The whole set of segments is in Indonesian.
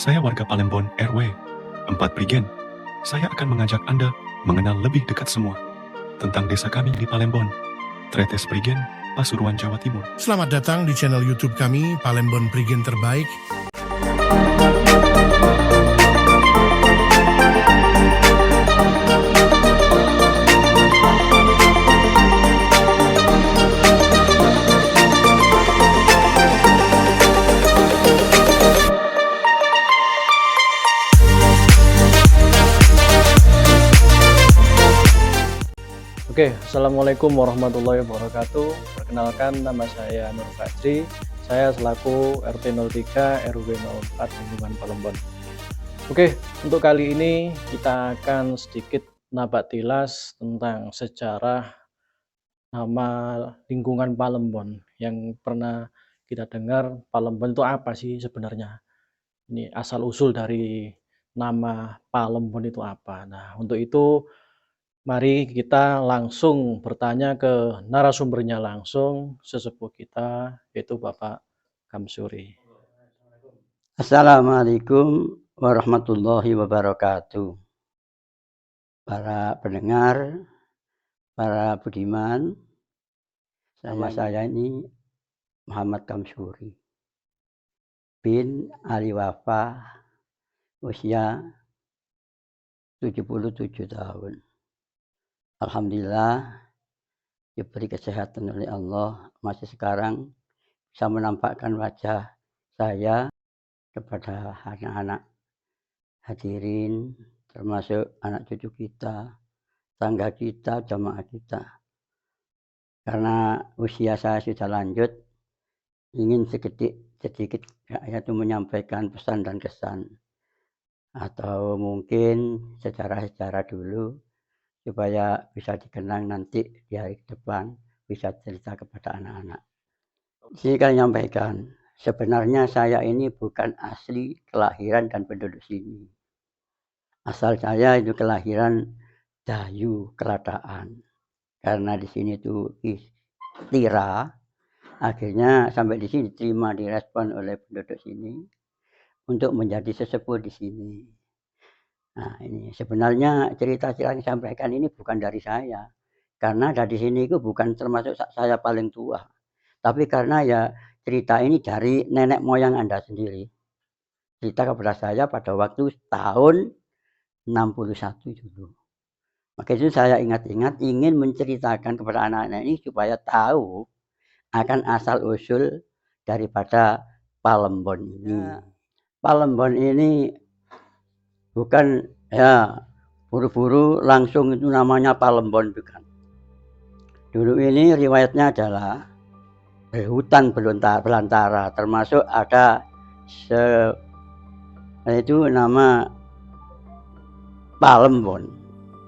Saya warga Palembon RW 4 Prigen. Saya akan mengajak Anda mengenal lebih dekat semua tentang desa kami di Palembon, Tretes Prigen, Pasuruan, Jawa Timur. Selamat datang di channel YouTube kami, Palembon Prigen Terbaik. Oke, Assalamualaikum warahmatullahi wabarakatuh. Perkenalkan, nama saya Nur Fajri. Saya selaku RT 03 RW 04 Lingkungan Palembon. Oke, untuk kali ini kita akan sedikit napak tilas tentang sejarah nama lingkungan Palembon. Yang pernah kita dengar, Palembon itu apa sih sebenarnya? Ini asal-usul dari nama Palembon itu apa? Nah, untuk itu mari kita langsung bertanya ke narasumbernya langsung, sesepuh kita, yaitu Bapak Kamsuri. Assalamualaikum warahmatullahi wabarakatuh. Para pendengar, para budiman, nama saya ini Muhammad Kamsuri bin Ali Wafa, usia 77 tahun. Alhamdulillah diberi kesehatan oleh Allah, masih sekarang bisa menampakkan wajah saya kepada anak-anak hadirin, termasuk anak cucu kita, tangga kita, jamaah kita. Karena usia saya sudah lanjut, ingin sedikit yaitu menyampaikan pesan dan kesan, atau mungkin sejarah-sejarah dulu, supaya bisa dikenang nanti di hari depan, bisa cerita kepada anak-anak. Saya akan menyampaikan, sebenarnya saya ini bukan asli kelahiran dan penduduk sini. Asal saya itu kelahiran Dayu Kelataan. Karena di sini itu istira, akhirnya sampai di sini diterima, direspon oleh penduduk sini untuk menjadi sesepuh di sini. Nah, ini sebenarnya cerita-cerita yang disampaikan ini bukan dari saya. Karena dari sini itu bukan termasuk saya paling tua. Tapi karena ya cerita ini dari nenek moyang Anda sendiri. Cerita kepada saya pada waktu tahun 61 dulu. Maka itu saya ingat-ingat ingin menceritakan kepada anak-anak ini supaya tahu akan asal-usul daripada Palembon ini. Palembon ini bukan ya buru-buru langsung itu namanya Palembon, bukan. Dulu ini riwayatnya adalah hutan belantara, termasuk ada itu nama Palembon.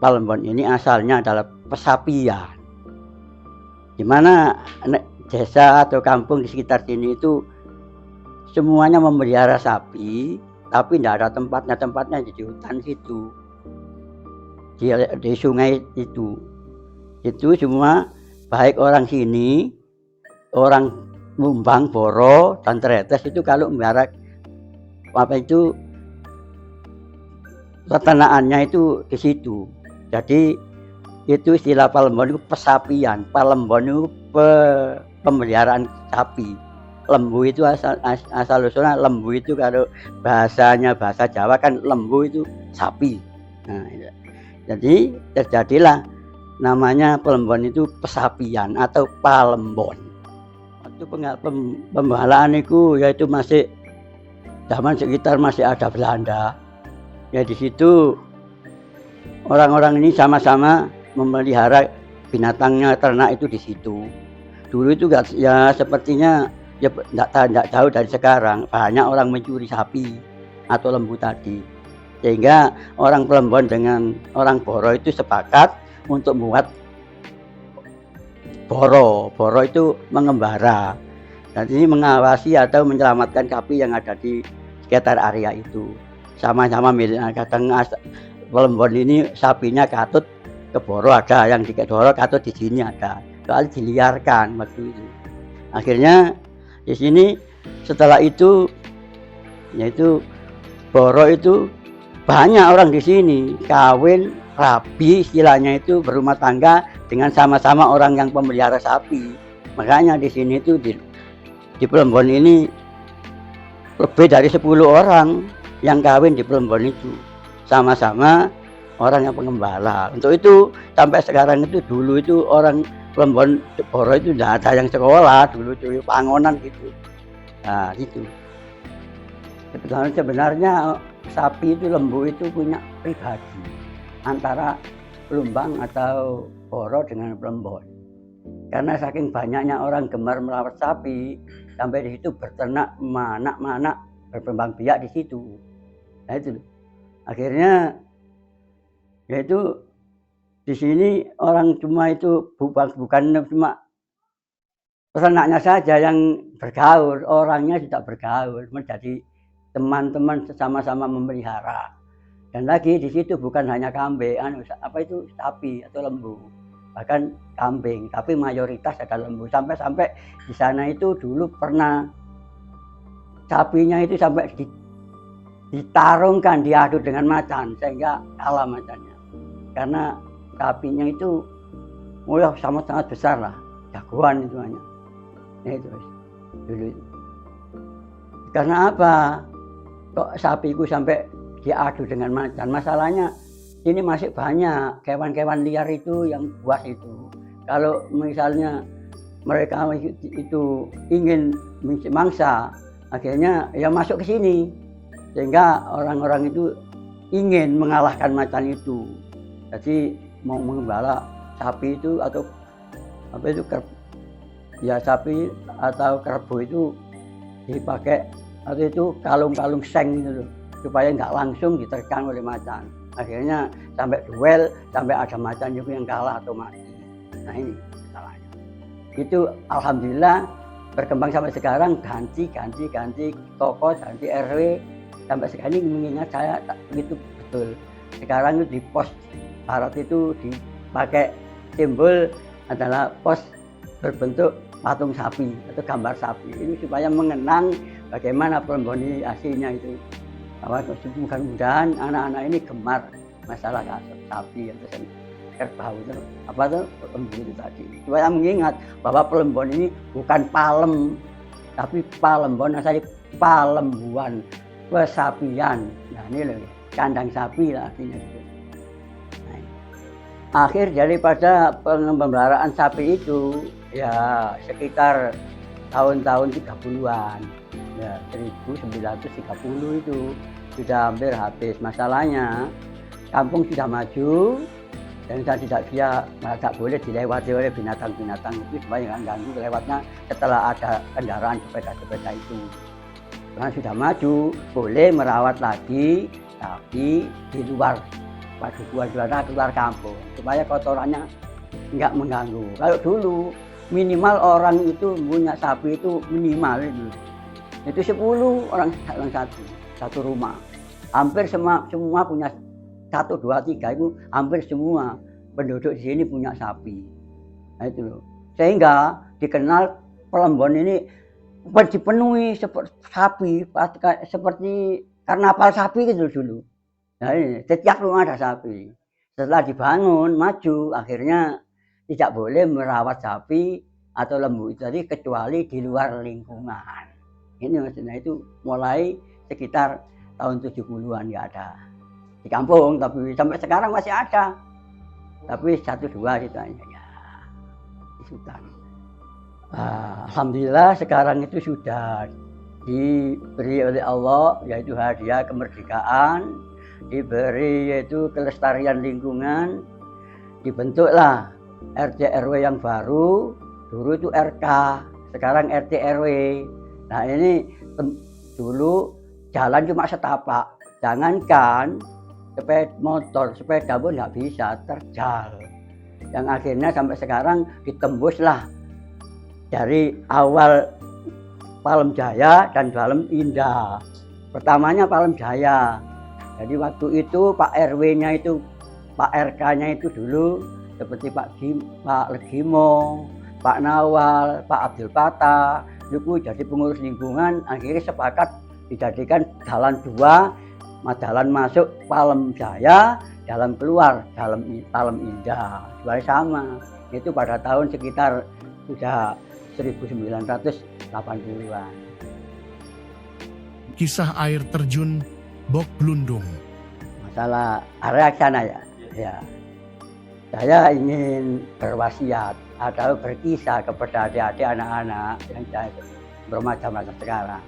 Palembon ini asalnya adalah pesapian, di mana desa atau kampung di sekitar sini itu semuanya memelihara sapi, tapi tidak ada tempatnya di hutan situ, di sungai itu semua baik orang sini, orang Mumbang, Boro, dan Tretes itu kalau melihara apa itu peternakannya itu di situ. Jadi itu istilah Palembon itu pesapian, Palembon itu pemeliharaan sapi. Lembu itu asal usulnya lembu itu kalau bahasa Jawa kan lembu itu sapi. Nah, jadi terjadilah namanya Palembon itu pesapian atau Palembon. Waktu pembalaan itu yaitu masih zaman sekitar masih ada Belanda. Ya di situ orang-orang ini sama-sama memelihara binatangnya, ternak itu di situ. Dulu itu ya sepertinya ya tidak jauh dari sekarang, banyak orang mencuri sapi atau lembu tadi, sehingga orang Palembon dengan orang Boro itu sepakat untuk membuat Boro itu mengembara, dan ini mengawasi atau menyelamatkan sapi yang ada di sekitar area itu. Sama-sama miliknya, kadang Palembon ini sapinya katut ke Boro ada, yang di Boro katut di sini ada, soalnya diliarkan waktu itu. Akhirnya di sini setelah itu yaitu Boro itu banyak orang di sini kawin rabi, istilahnya itu berumah tangga dengan sama-sama orang yang pemelihara sapi. Makanya di sini itu di Plembon ini lebih dari 10 orang yang kawin di Plembon itu sama-sama orang yang pengembala. Untuk itu sampai sekarang itu, dulu itu orang Plembon Boro itu tidak ada yang sekolah dulu, pangonan gitu. Nah gitu. Sebenarnya sapi itu, lembu itu punya pribadi antara Plumbang atau Boro dengan Plembon. Karena saking banyaknya orang gemar merawat sapi, sampai di situ berternak manak-manak, berkembang biak di situ. Nah itu akhirnya yaitu di sini orang cuma itu bukan cuma ternaknya saja yang bergaul, orangnya tidak bergaul, menjadi teman-teman sama-sama memelihara. Dan lagi di situ bukan hanya kambing, sapi atau lembu, bahkan kambing, tapi mayoritas ada lembu. Sampai di sana itu dulu pernah sapinya itu sampai ditarungkan, diadu dengan macan sehingga kalah macannya. Karena sapinya itu sangat besar lah, jagoan itu hanya. Nah itu dulu itu. Karena apa? Kok sapiku sampai diadu dengan macan? Masalahnya ini masih banyak kewan-kewan liar itu yang buas itu. Kalau misalnya mereka itu ingin mangsa, akhirnya ya masuk ke sini, sehingga orang-orang itu ingin mengalahkan macan itu. Jadi mau mengembala sapi itu atau sapi atau kerbau itu dipakai atau itu kalung-kalung seng gitu, supaya nggak langsung diterkam oleh macan. Akhirnya sampai duel, sampai ada macan juga yang kalah atau mati. Nah ini salahnya. Itu alhamdulillah berkembang sampai sekarang, ganti tokoh, ganti RW, sampai sekarang ini mengingat saya itu betul. Sekarang itu di pos barat itu dipakai simbol adalah pos berbentuk patung sapi atau gambar sapi. Ini supaya mengenang bagaimana Plembon ini aslinya itu. Mudah-mudahan anak-anak ini gemar masalah sapi atau kerbau itu lembu itu tadi. Supaya mengingat bahwa Plembon ini bukan palem, tapi Palembon asal palembuan, pesapian. Nah ini loh, kandang sapi lah artinya itu. Akhir daripada pemeliharaan sapi itu ya sekitar tahun-tahun 30-an, ya 1930 itu sudah hampir habis. Masalahnya kampung sudah maju dan tidak boleh dilewati oleh binatang-binatang itu supaya nggak ganggu lewatnya setelah ada kendaraan sepeda-sepeda itu. Karena sudah maju, boleh merawat lagi tapi di luar keluar kampung supaya kotorannya nggak mengganggu. Kalau dulu minimal orang itu punya sapi itu minimal itu 10 orang satu rumah. Hampir semua punya 1, 2, 3 itu hampir semua penduduk di sini punya sapi. Nah itu loh. Sehingga dikenal Plembon ini dipenuhi seperti sapi, seperti karnaval sapi gitu dulu. Nah ini, setiap rumah ada sapi. Setelah dibangun, maju, akhirnya tidak boleh merawat sapi atau lembu itu tadi kecuali di luar lingkungan. Ini maksudnya itu mulai sekitar tahun 70-an nggak ada di kampung, tapi sampai sekarang masih ada. Tapi 1-2 gitu aja ya di hutan. Alhamdulillah sekarang itu sudah diberi oleh Allah yaitu hadiah kemerdekaan, diberi yaitu kelestarian lingkungan, dibentuklah RT RW yang baru, dulu itu RK, sekarang RT RW. Nah ini dulu jalan cuma setapak, jangankan sepeda pun nggak bisa, terjal. Yang akhirnya sampai sekarang ditembuslah dari awal Palem Jaya dan Palem Indah. Pertamanya Palem Jaya. Jadi waktu itu Pak RW-nya itu, Pak RK-nya itu dulu seperti Pak Legimo, Pak Nawal, Pak Abdul Fatah, itu jadi pengurus lingkungan. Akhirnya sepakat dijadikan jalan 2 Jalan masuk Palem Jaya, jalan keluar Palem Indah. Sebenarnya sama. Itu pada tahun sekitar sudah 1980-an. Kisah air terjun Bok Blundung. Masalah area sana ya. Ya. Saya ingin berwasiat atau berkisah kepada adik-adik anak-anak yang bermacam-macam sekarang.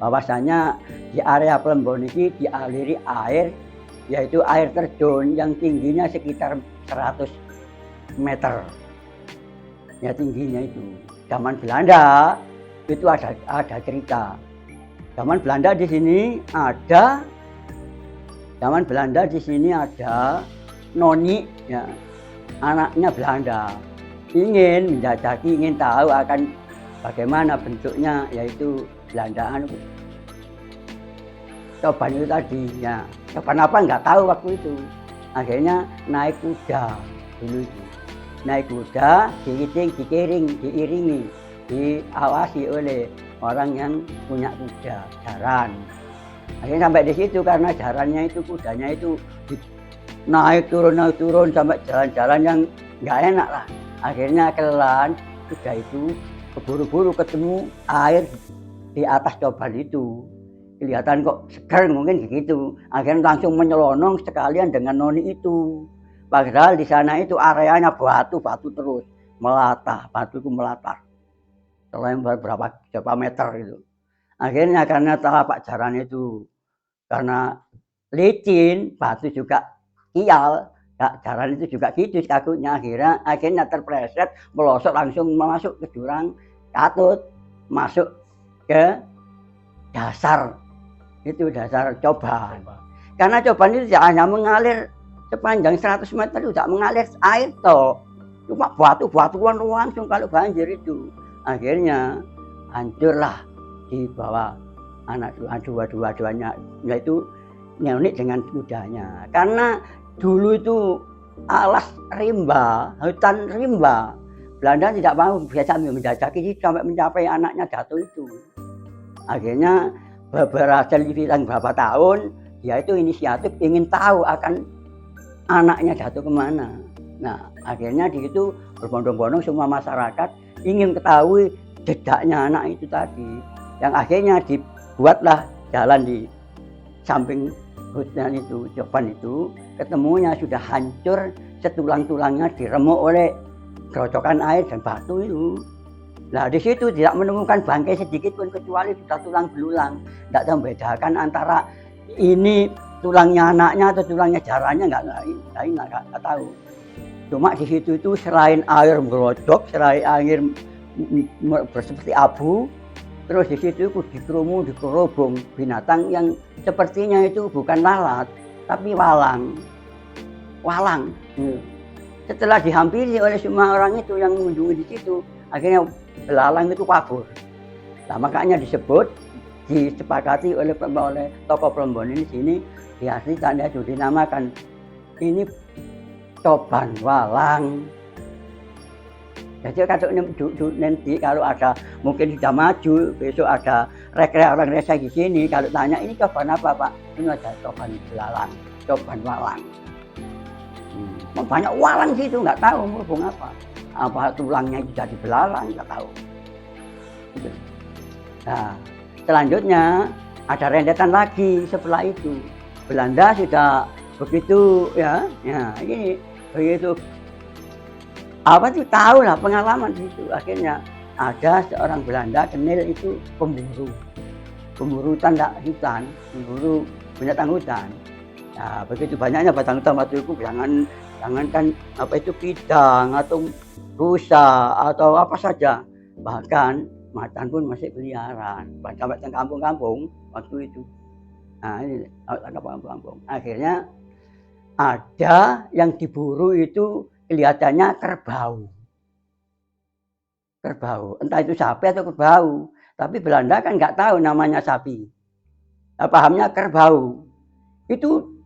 Bahwasanya di area Plembon ini dialiri air, yaitu air terjun yang tingginya sekitar 100 meter. Ya tingginya itu. Zaman Belanda itu ada cerita. Zaman Belanda di sini ada noni ya, anaknya Belanda ingin menjajaki, ingin tahu akan bagaimana bentuknya, yaitu Belandaan coban itu tadi ya. Coban apa nggak tahu waktu itu. Akhirnya naik kuda dulu itu. Naik kuda, diiringi, diawasi oleh orang yang punya kuda, jaran. Akhirnya sampai di situ karena jarannya itu, kudanya itu naik turun sampai jalan-jalan yang nggak enak lah. Akhirnya kelan kuda itu keburu-buru ketemu air di atas coban itu. Kelihatan kok segar mungkin begitu. Akhirnya langsung menyelonong sekalian dengan noni itu. Padahal di sana itu areanya batu terus melata, batu itu melata. Lebar berapa meter itu. Akhirnya karena telapak jaran itu karena licin, batu juga kial, jaran itu juga gitu kakunya. Akhirnya terpleset, melosot langsung masuk ke jurang Katut, masuk ke dasar itu, dasar coban. Karena coban itu tidak hanya mengalir sepanjang 100 meter, itu tidak mengalir air toh, cuma batu-batuan langsung kalau banjir itu. Akhirnya hancurlah di bawah anak dua-duanya, yaitu Nyonik dengan kudanya. Karena dulu itu alas rimba, hutan rimba, Belanda tidak mau biasa menjajaki sampai mencapai anaknya jatuh itu. Akhirnya beberapa tahun dia itu inisiatif ingin tahu akan anaknya jatuh kemana. Nah akhirnya di situ berbondong-bondong semua masyarakat ingin ketahui jejaknya anak itu tadi. Yang akhirnya dibuatlah jalan di samping hutan itu, coban itu, ketemunya sudah hancur, setulang-tulangnya diremuk oleh gerojokan air dan batu itu. Nah di situ tidak menemukan bangkai sedikit pun kecuali sudah tulang belulang. Tidak tahu membedakan antara ini tulangnya anaknya atau tulangnya jarannya, nggak tahu. Cuma di situ itu selain air merodok, selain air seperti abu, terus di situ dikerubung binatang yang sepertinya itu bukan lalat tapi walang. Setelah dihampiri oleh semua orang itu yang mengunjungi di situ, akhirnya belalang itu kabur. Nah, makanya disepakati oleh tokoh Plembon ini sini diartikan itu dinamakan ini coban walang. Jadi nanti kalau ada mungkin sudah maju besok ada orang resa di sini, kalau tanya ini coban apa Pak? Ini ada coban belalang, coban walang. Banyak walang sih itu nggak tahu berhubung apa tulangnya itu jadi belalang nggak tahu. Nah selanjutnya ada rentetan lagi setelah itu. Belanda sudah begitu ya ini begitu apa sih tahu lah pengalaman itu. Akhirnya ada seorang Belanda kenil itu pemburu hutan, pemburu binatang hutan. Nah begitu banyaknya batang hutan waktu itu, jangankan apa itu pidang atau rusa atau apa saja, bahkan macan pun masih peliharaan sampai ke kampung-kampung waktu itu. Nah ini kampung-kampung. Akhirnya ada yang diburu itu kelihatannya kerbau, entah itu sapi atau kerbau. Tapi Belanda kan nggak tahu namanya sapi, pahamnya kerbau. Itu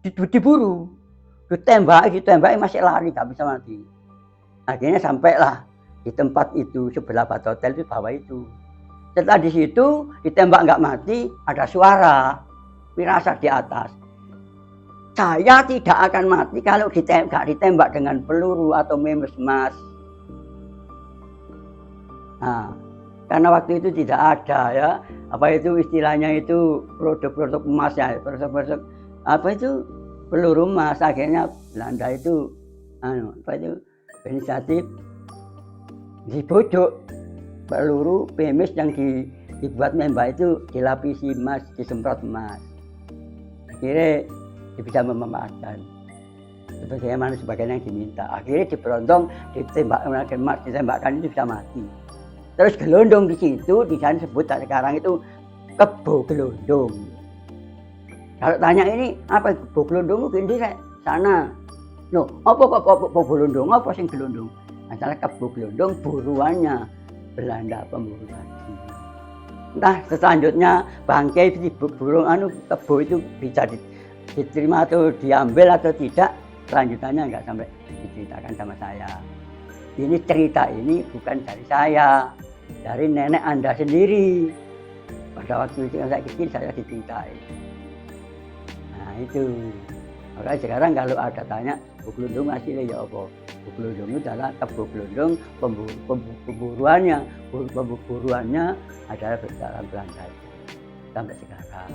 diburu, ditembaki masih lari, nggak bisa mati. Akhirnya sampailah di tempat itu sebelah Bat Hotel itu bawah itu. Setelah di situ ditembak nggak mati, ada suara firasat di atas. Saya tidak akan mati kalau ditembak dengan peluru atau memes, Mas. Nah, karena waktu itu tidak ada ya, apa itu istilahnya itu produk-produk emas ya, produk-produk apa itu peluru emas. Akhirnya Belanda itu inisiatif dibujuk peluru PMS yang dibuat nembak itu dilapisi emas, disemprot emas. Akhirnya dia bisa memanfaatkan sebagaimana yang diminta. Akhirnya diberondong, ditembakkan itu bisa mati. Terus gelondong di situ, di sana sebut sekarang itu kebo gelondong. Kalau tanya ini apa kebo gelondong, mungkin di sana. Loh, apa kok kebo gelondong? Apa sing gelondong? Masalah kebo gelondong buruannya Belanda, pemburu haji. Entah selanjutnya bangkai burung kebo itu bisa diterima atau diambil atau tidak, selanjutnya nggak sampai diceritakan sama saya. Ini cerita ini bukan dari saya, dari nenek Anda sendiri. Pada waktu itu saya kecil saya diceritain. Nah itu, makanya sekarang kalau ada tanya Buglundung hasilnya ya apa? Buglundung itu adalah kebo gelondong, pemburuannya adalah dalam Belanda sampai sekarang.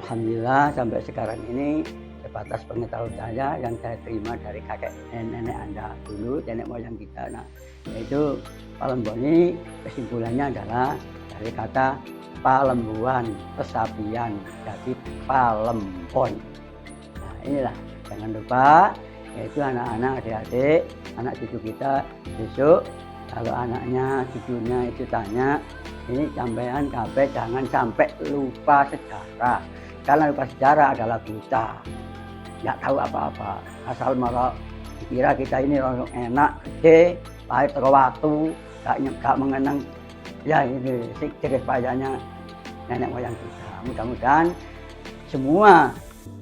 Alhamdulillah sampai sekarang ini sebatas pengetahuan saya yang saya terima dari kakek nenek Anda dulu, nenek moyang kita. Nah, yaitu Palembon ini kesimpulannya adalah dari kata Palembuan, pesapian, jadi Palembon. Nah, inilah jangan lupa, yaitu anak-anak, adik-adik, anak cucu kita besok kalau anaknya cucunya itu tanya, ini sampean kabeh jangan sampai lupa sejarah. Karena lupa sejarah adalah buta, nggak tahu apa-apa. Asal malah dikira kita ini orang enak, gede, pahit waktu, nggak mengenang ya ini jerih payahnya nenek moyang kita. Mudah-mudahan semua,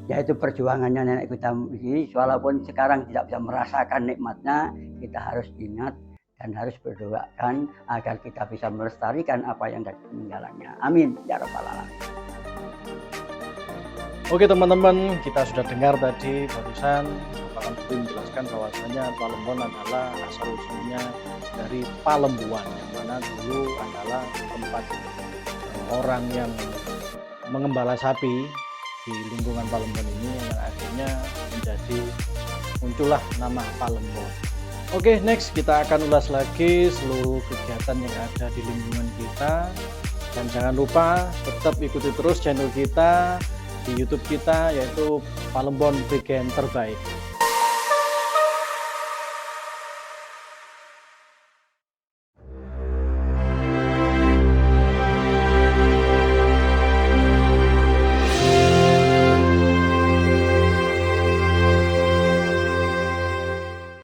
yaitu perjuangannya nenek kita ini, walaupun sekarang tidak bisa merasakan nikmatnya, kita harus ingat dan harus berdoakan agar kita bisa melestarikan apa yang dari peninggalannya. Amin ya rabbal alamin. Oke teman-teman, kita sudah dengar tadi barusan Bapak Kamtibin menjelaskan bahwasanya Palembon adalah asal usulnya dari Palembuan, yang mana dulu adalah tempat orang yang mengembala sapi di lingkungan Palembon ini, yang akhirnya muncullah nama Palembon. Oke, next kita akan ulas lagi seluruh kegiatan yang ada di lingkungan kita, dan jangan lupa tetap ikuti terus channel kita di YouTube kita, yaitu Palembon Prigen Terbaik.